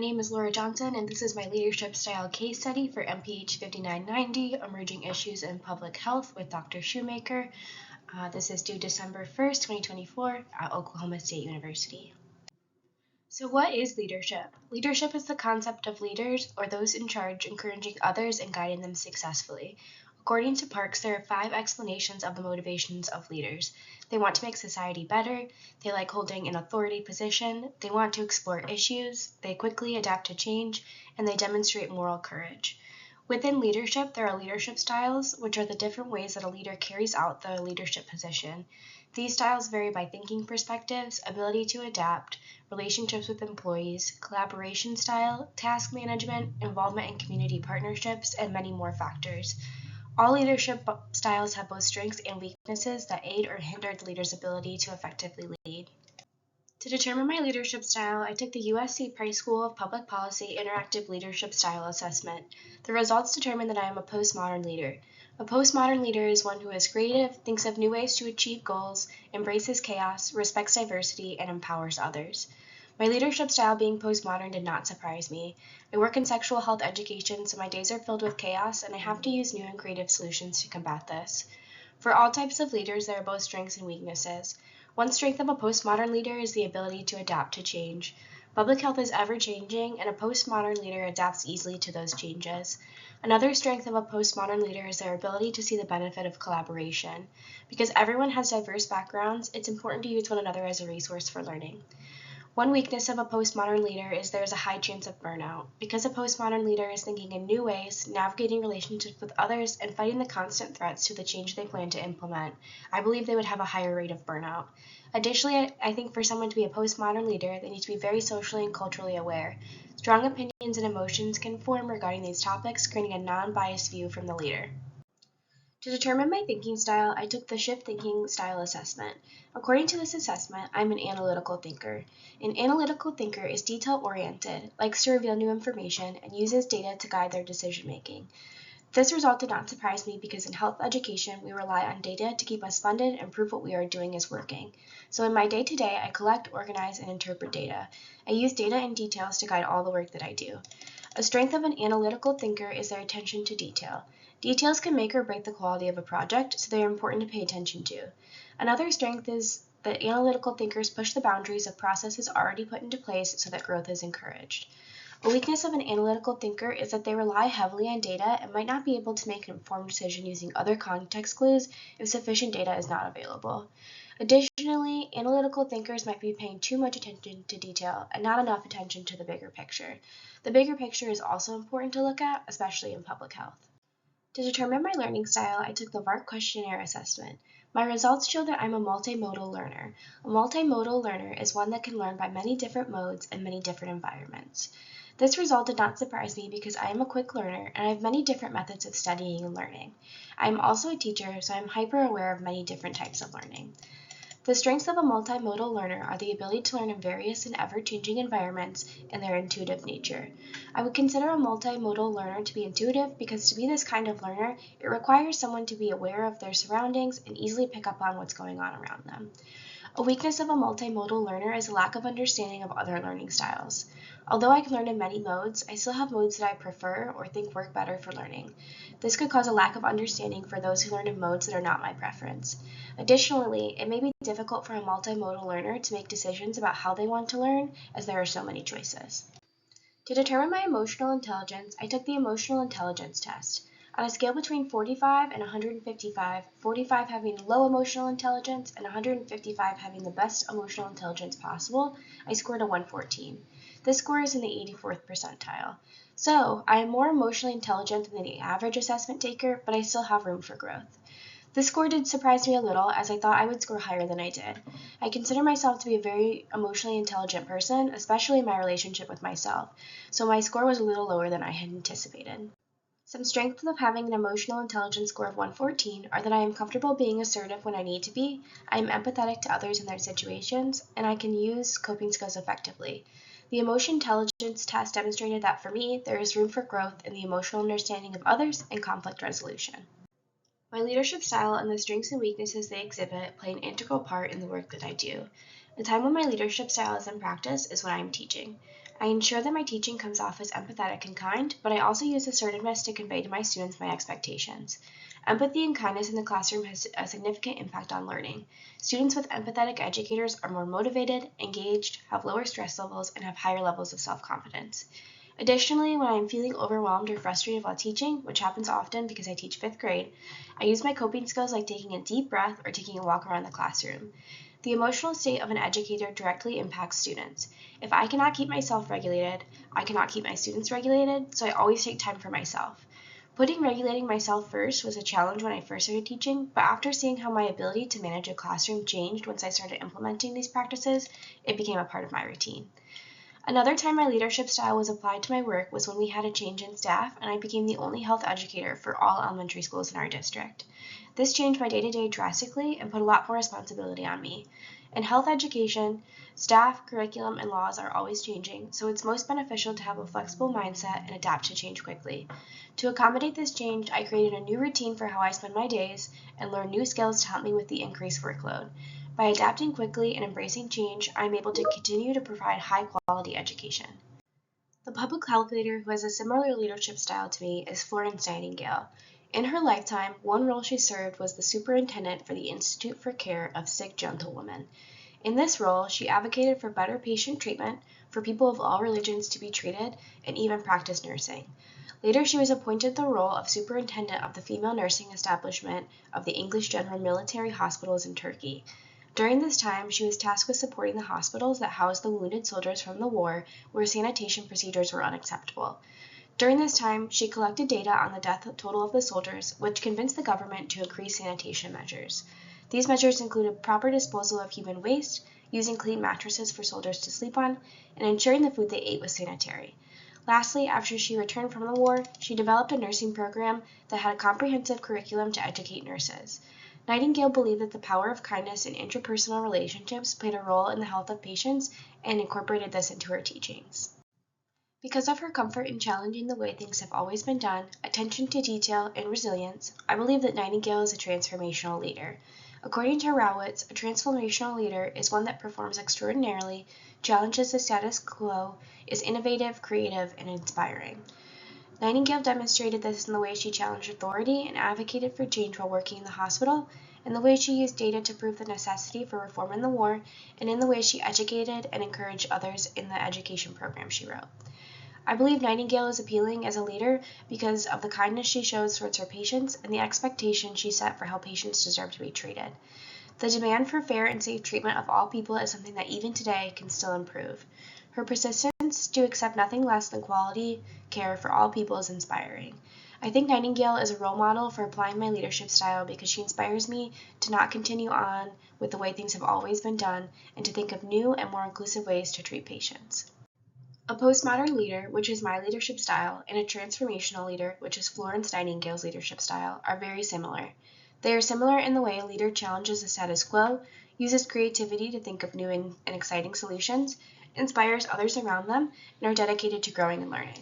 name is Laura Johnson, and this is my leadership style case study for MPH 5990, Emerging Issues in Public Health with Dr. Shoemaker. This is due December 1st, 2024 at Oklahoma State University. So what is leadership? Leadership is the concept of leaders, or those in charge, encouraging others and guiding them successfully. According to Parks, there are 5 explanations of the motivations of leaders. They want to make society better, they like holding an authority position, they want to explore issues, they quickly adapt to change, and they demonstrate moral courage. Within leadership, there are leadership styles, which are the different ways that a leader carries out the leadership position. These styles vary by thinking perspectives, ability to adapt, relationships with employees, collaboration style, task management, involvement in community partnerships, and many more factors. All leadership styles have both strengths and weaknesses that aid or hinder the leader's ability to effectively lead. To determine my leadership style, I took the USC Price School of Public Policy Interactive Leadership Style Assessment. The results determine that I am a postmodern leader. A postmodern leader is one who is creative, thinks of new ways to achieve goals, embraces chaos, respects diversity, and empowers others. My leadership style being postmodern did not surprise me. I work in sexual health education, so my days are filled with chaos, and I have to use new and creative solutions to combat this. For all types of leaders, there are both strengths and weaknesses. One strength of a postmodern leader is the ability to adapt to change. Public health is ever-changing, and a postmodern leader adapts easily to those changes. Another strength of a postmodern leader is their ability to see the benefit of collaboration. Because everyone has diverse backgrounds, it's important to use one another as a resource for learning. One weakness of a postmodern leader is there is a high chance of burnout. Because a postmodern leader is thinking in new ways, navigating relationships with others, and fighting the constant threats to the change they plan to implement, I believe they would have a higher rate of burnout. Additionally, I think for someone to be a postmodern leader, they need to be very socially and culturally aware. Strong opinions and emotions can form regarding these topics, creating a non-biased view from the leader. To determine my thinking style, I took the Shift Thinking Style Assessment. According to this assessment, I'm an analytical thinker. An analytical thinker is detail-oriented, likes to reveal new information, and uses data to guide their decision-making. This result did not surprise me because in health education, we rely on data to keep us funded and prove what we are doing is working. So in my day-to-day, I collect, organize, and interpret data. I use data and details to guide all the work that I do. A strength of an analytical thinker is their attention to detail. Details can make or break the quality of a project, so they are important to pay attention to. Another strength is that analytical thinkers push the boundaries of processes already put into place so that growth is encouraged. A weakness of an analytical thinker is that they rely heavily on data and might not be able to make an informed decision using other context clues if sufficient data is not available. Additionally, analytical thinkers might be paying too much attention to detail and not enough attention to the bigger picture. The bigger picture is also important to look at, especially in public health. To determine my learning style, I took the VARK questionnaire assessment. My results show that I'm a multimodal learner. A multimodal learner is one that can learn by many different modes and many different environments. This result did not surprise me because I am a quick learner and I have many different methods of studying and learning. I am also a teacher, so I am hyper aware of many different types of learning. The strengths of a multimodal learner are the ability to learn in various and ever-changing environments and their intuitive nature. I would consider a multimodal learner to be intuitive because to be this kind of learner, it requires someone to be aware of their surroundings and easily pick up on what's going on around them. A weakness of a multimodal learner is a lack of understanding of other learning styles. Although I can learn in many modes, I still have modes that I prefer or think work better for learning. This could cause a lack of understanding for those who learn in modes that are not my preference. Additionally, it may be difficult for a multimodal learner to make decisions about how they want to learn, as there are so many choices. To determine my emotional intelligence, I took the Emotional Intelligence Test. On a scale between 45 and 155, 45 having low emotional intelligence and 155 having the best emotional intelligence possible, I scored a 114. This score is in the 84th percentile. So, I am more emotionally intelligent than the average assessment taker, but I still have room for growth. This score did surprise me a little, as I thought I would score higher than I did. I consider myself to be a very emotionally intelligent person, especially in my relationship with myself, so my score was a little lower than I had anticipated. Some strengths of having an emotional intelligence score of 114 are that I am comfortable being assertive when I need to be, I am empathetic to others in their situations, and I can use coping skills effectively. The Emotion Intelligence Test demonstrated that for me, there is room for growth in the emotional understanding of others and conflict resolution. My leadership style and the strengths and weaknesses they exhibit play an integral part in the work that I do. The time when my leadership style is in practice is when I am teaching. I ensure that my teaching comes off as empathetic and kind, but I also use assertiveness to convey to my students my expectations. Empathy and kindness in the classroom has a significant impact on learning. Students with empathetic educators are more motivated, engaged, have lower stress levels, and have higher levels of self-confidence. Additionally, when I am feeling overwhelmed or frustrated while teaching, which happens often because I teach 5th grade, I use my coping skills like taking a deep breath or taking a walk around the classroom. The emotional state of an educator directly impacts students. If I cannot keep myself regulated, I cannot keep my students regulated, so I always take time for myself. Putting regulating myself first was a challenge when I first started teaching, but after seeing how my ability to manage a classroom changed once I started implementing these practices, it became a part of my routine. Another time my leadership style was applied to my work was when we had a change in staff and I became the only health educator for all elementary schools in our district. This changed my day-to-day drastically and put a lot more responsibility on me. In health education, staff, curriculum, and laws are always changing, so it's most beneficial to have a flexible mindset and adapt to change quickly. To accommodate this change, I created a new routine for how I spend my days and learned new skills to help me with the increased workload. By adapting quickly and embracing change, I am able to continue to provide high-quality education. The public health leader who has a similar leadership style to me is Florence Nightingale. In her lifetime, one role she served was the superintendent for the Institute for Care of Sick Gentlewomen. In this role, she advocated for better patient treatment, for people of all religions to be treated, and even practiced nursing. Later, she was appointed the role of superintendent of the female nursing establishment of the English General Military Hospitals in Turkey. During this time, she was tasked with supporting the hospitals that housed the wounded soldiers from the war, where sanitation procedures were unacceptable. During this time, she collected data on the death total of the soldiers, which convinced the government to increase sanitation measures. These measures included proper disposal of human waste, using clean mattresses for soldiers to sleep on, and ensuring the food they ate was sanitary. Lastly, after she returned from the war, she developed a nursing program that had a comprehensive curriculum to educate nurses. Nightingale believed that the power of kindness in interpersonal relationships played a role in the health of patients and incorporated this into her teachings. Because of her comfort in challenging the way things have always been done, attention to detail, and resilience, I believe that Nightingale is a transformational leader. According to Rowitz, a transformational leader is one that performs extraordinarily, challenges the status quo, is innovative, creative, and inspiring. Nightingale demonstrated this in the way she challenged authority and advocated for change while working in the hospital, in the way she used data to prove the necessity for reform in the war, and in the way she educated and encouraged others in the education program she wrote. I believe Nightingale is appealing as a leader because of the kindness she shows towards her patients and the expectation she set for how patients deserve to be treated. The demand for fair and safe treatment of all people is something that even today can still improve. Her persistence to accept nothing less than quality care for all people is inspiring. I think Nightingale is a role model for applying my leadership style because she inspires me to not continue on with the way things have always been done and to think of new and more inclusive ways to treat patients. A postmodern leader, which is my leadership style, and a transformational leader, which is Florence Nightingale's leadership style, are very similar. They are similar in the way a leader challenges the status quo, uses creativity to think of new and exciting solutions, inspires others around them, and are dedicated to growing and learning.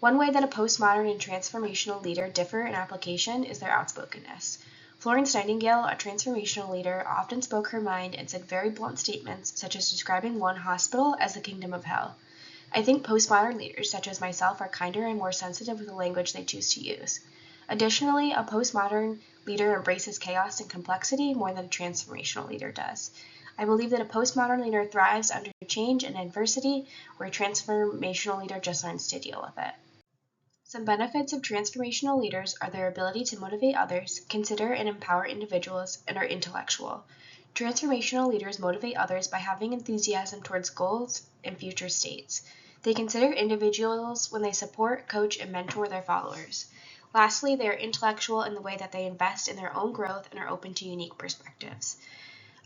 One way that a postmodern and transformational leader differ in application is their outspokenness. Florence Nightingale, a transformational leader, often spoke her mind and said very blunt statements, such as describing one hospital as the kingdom of hell. I think postmodern leaders, such as myself, are kinder and more sensitive with the language they choose to use. Additionally, a postmodern leader embraces chaos and complexity more than a transformational leader does. I believe that a postmodern leader thrives under change and adversity, where a transformational leader just learns to deal with it. Some benefits of transformational leaders are their ability to motivate others, consider and empower individuals, and are intellectual. Transformational leaders motivate others by having enthusiasm towards goals and future states. They consider individuals when they support, coach, and mentor their followers. Lastly, they are intellectual in the way that they invest in their own growth and are open to unique perspectives.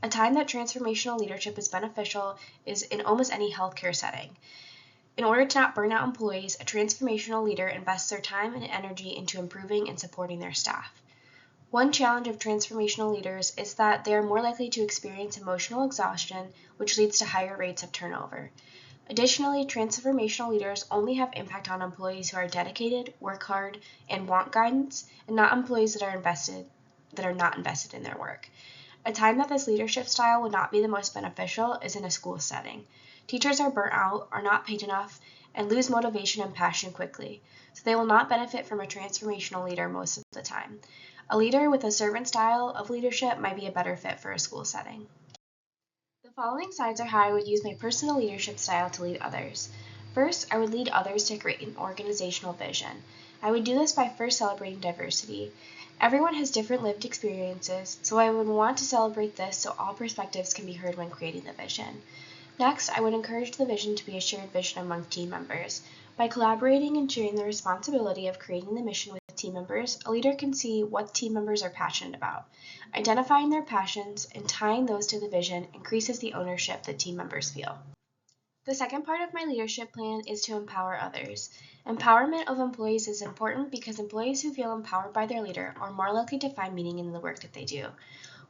A time that transformational leadership is beneficial is in almost any healthcare setting. In order to not burn out employees, a transformational leader invests their time and energy into improving and supporting their staff. One challenge of transformational leaders is that they are more likely to experience emotional exhaustion, which leads to higher rates of turnover. Additionally, transformational leaders only have impact on employees who are dedicated, work hard, and want guidance, and not employees that are not invested in their work. A time that this leadership style would not be the most beneficial is in a school setting. Teachers are burnt out, are not paid enough, and lose motivation and passion quickly, so they will not benefit from a transformational leader most of the time. A leader with a servant style of leadership might be a better fit for a school setting. The following slides are how I would use my personal leadership style to lead others. First, I would lead others to create an organizational vision. I would do this by first celebrating diversity. Everyone has different lived experiences, so I would want to celebrate this so all perspectives can be heard when creating the vision. Next, I would encourage the vision to be a shared vision among team members. By collaborating and sharing the responsibility of creating the mission with team members, a leader can see what team members are passionate about. Identifying their passions and tying those to the vision increases the ownership that team members feel. The second part of my leadership plan is to empower others. Empowerment of employees is important because employees who feel empowered by their leader are more likely to find meaning in the work that they do.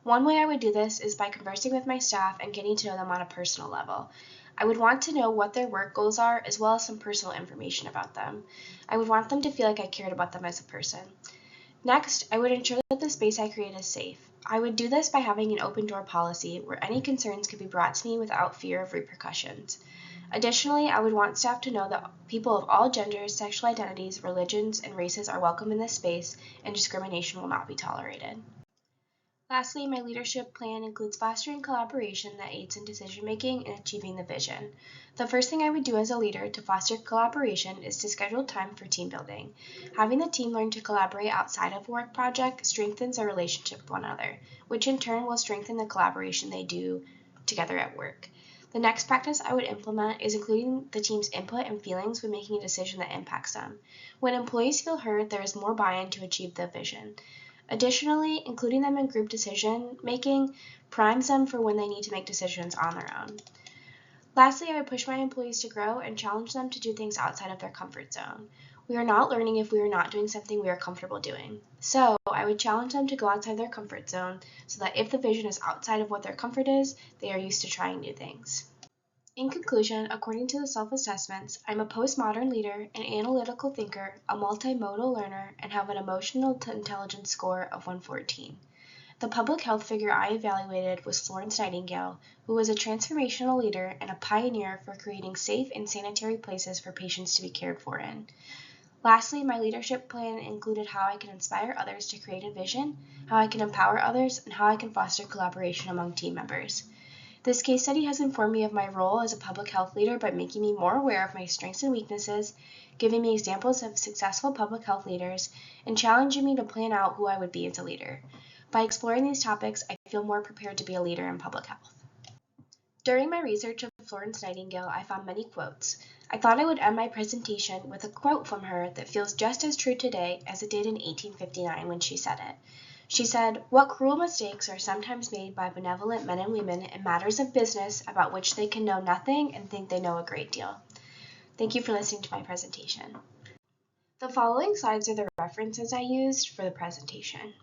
One way I would do this is by conversing with my staff and getting to know them on a personal level. I would want to know what their work goals are as well as some personal information about them. I would want them to feel like I cared about them as a person. Next, I would ensure that the space I create is safe. I would do this by having an open door policy where any concerns could be brought to me without fear of repercussions. Additionally, I would want staff to know that people of all genders, sexual identities, religions, and races are welcome in this space and discrimination will not be tolerated. Lastly, my leadership plan includes fostering collaboration that aids in decision-making and achieving the vision. The first thing I would do as a leader to foster collaboration is to schedule time for team building. Having the team learn to collaborate outside of a work project strengthens their relationship with one another, which in turn will strengthen the collaboration they do together at work. The next practice I would implement is including the team's input and feelings when making a decision that impacts them. When employees feel heard, there is more buy-in to achieve the vision. Additionally, including them in group decision making primes them for when they need to make decisions on their own. Lastly, I would push my employees to grow and challenge them to do things outside of their comfort zone. We are not learning if we are not doing something we are comfortable doing. So, I would challenge them to go outside their comfort zone so that if the vision is outside of what their comfort is, they are used to trying new things. In conclusion, according to the self-assessments, I'm a postmodern leader, an analytical thinker, a multimodal learner, and have an emotional intelligence score of 114. The public health figure I evaluated was Florence Nightingale, who was a transformational leader and a pioneer for creating safe and sanitary places for patients to be cared for in. Lastly, my leadership plan included how I can inspire others to create a vision, how I can empower others, and how I can foster collaboration among team members. This case study has informed me of my role as a public health leader by making me more aware of my strengths and weaknesses, giving me examples of successful public health leaders, and challenging me to plan out who I would be as a leader. By exploring these topics, I feel more prepared to be a leader in public health. During my research of Florence Nightingale, I found many quotes. I thought I would end my presentation with a quote from her that feels just as true today as it did in 1859 when she said it. She said, "What cruel mistakes are sometimes made by benevolent men and women in matters of business about which they can know nothing and think they know a great deal." Thank you for listening to my presentation. The following slides are the references I used for the presentation.